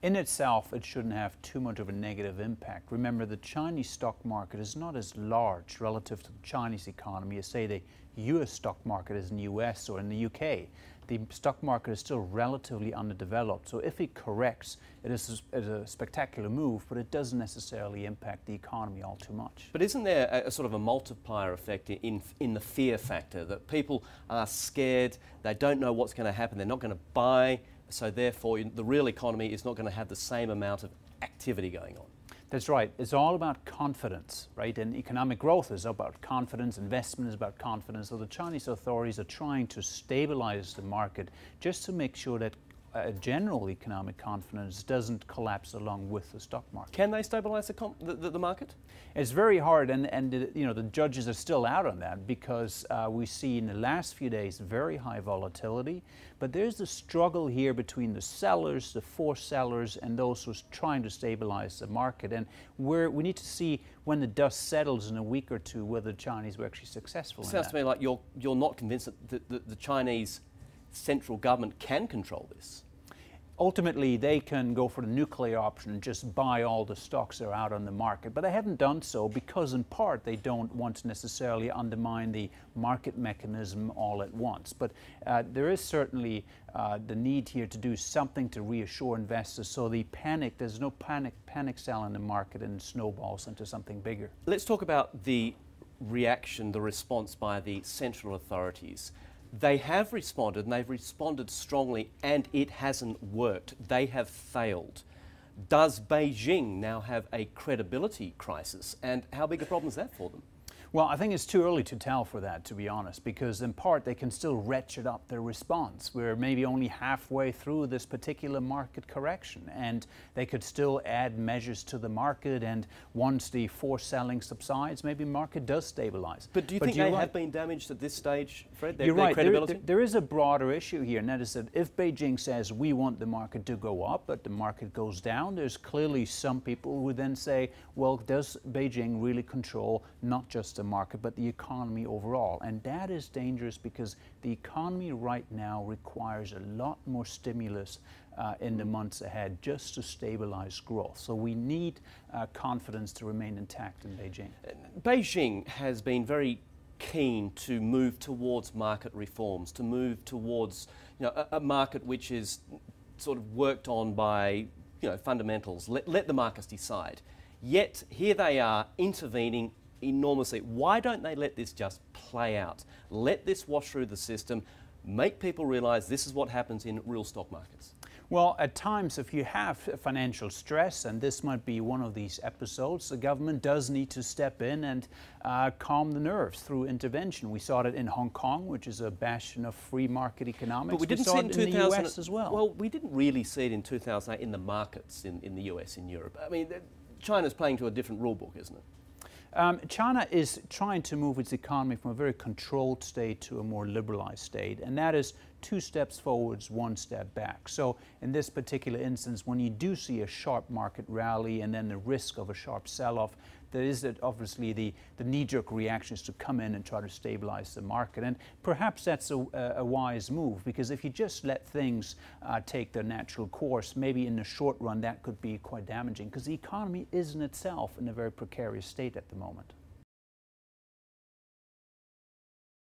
In itself, it shouldn't have too much of a negative impact. Remember, the Chinese stock market is not as large relative to the Chinese economy as, say, the US stock market is in the US or in the UK. The stock market is still relatively underdeveloped. So if it corrects, it is a spectacular move, but it doesn't necessarily impact the economy all too much. But isn't there a sort of a multiplier effect in the fear factor, that people are scared, they don't know what's going to happen, they're not going to buy, so therefore the real economy is not going to have the same amount of activity going on? That's right. It's all about confidence, right? And economic growth is about confidence, investment is about confidence. So the Chinese authorities are trying to stabilize the market just to make sure that general economic confidence doesn't collapse along with the stock market. Can they stabilize the market? It's very hard, and the judges are still out on that, because we see in the last few days very high volatility, but there's a struggle here between the sellers, the forced sellers, and those who are trying to stabilize the market. And we need to see when the dust settles in a week or two whether the Chinese were actually successful in that. Sounds to me like you're not convinced that the Chinese central government can control this. Ultimately, they can go for the nuclear option and just buy all the stocks that are out on the market. But they haven't done so because, in part, they don't want to necessarily undermine the market mechanism all at once. But there is certainly the need here to do something to reassure investors, so there's no panic sell in the market and snowballs into something bigger. Let's talk about the reaction, the response by the central authorities. They have responded, and they've responded strongly, and it hasn't worked. They have failed. Does Beijing now have a credibility crisis, and how big a problem is that for them? Well, I think it's too early to tell for that, to be honest, because in part they can still ratchet up their response. We're maybe only halfway through this particular market correction, and they could still add measures to the market, and once the forced selling subsides, maybe the market does stabilize. But do you think they have been damaged at this stage, Fred, their right. credibility? There is a broader issue here, and that is that if Beijing says we want the market to go up, but the market goes down, there's clearly some people who then say, well, does Beijing really control not just the market, but the economy overall? And that is dangerous, because the economy right now requires a lot more stimulus in the months ahead just to stabilize growth. So we need confidence to remain intact in Beijing. Beijing has been very keen to move towards market reforms, to move towards a market which is sort of worked on by fundamentals. Let the markets decide. Yet here they are intervening enormously. Why don't they let this just play out? Let this wash through the system, make people realize this is what happens in real stock markets. Well, at times, if you have financial stress, and this might be one of these episodes, the government does need to step in and calm the nerves through intervention. We saw it in Hong Kong, which is a bastion of free market economics. But we didn't see it in the US as well. Well, we didn't really see it in 2008 in the markets in the US, in Europe. I mean, China's playing to a different rule book, isn't it? China is trying to move its economy from a very controlled state to a more liberalized state, and that is 2 steps forwards, 1 step back. So in this particular instance, when you do see a sharp market rally and then the risk of a sharp sell-off, there is obviously the knee-jerk reaction is to come in and try to stabilize the market. And perhaps that's a wise move, because if you just let things take their natural course, maybe in the short run that could be quite damaging, because the economy is in itself in a very precarious state at the moment.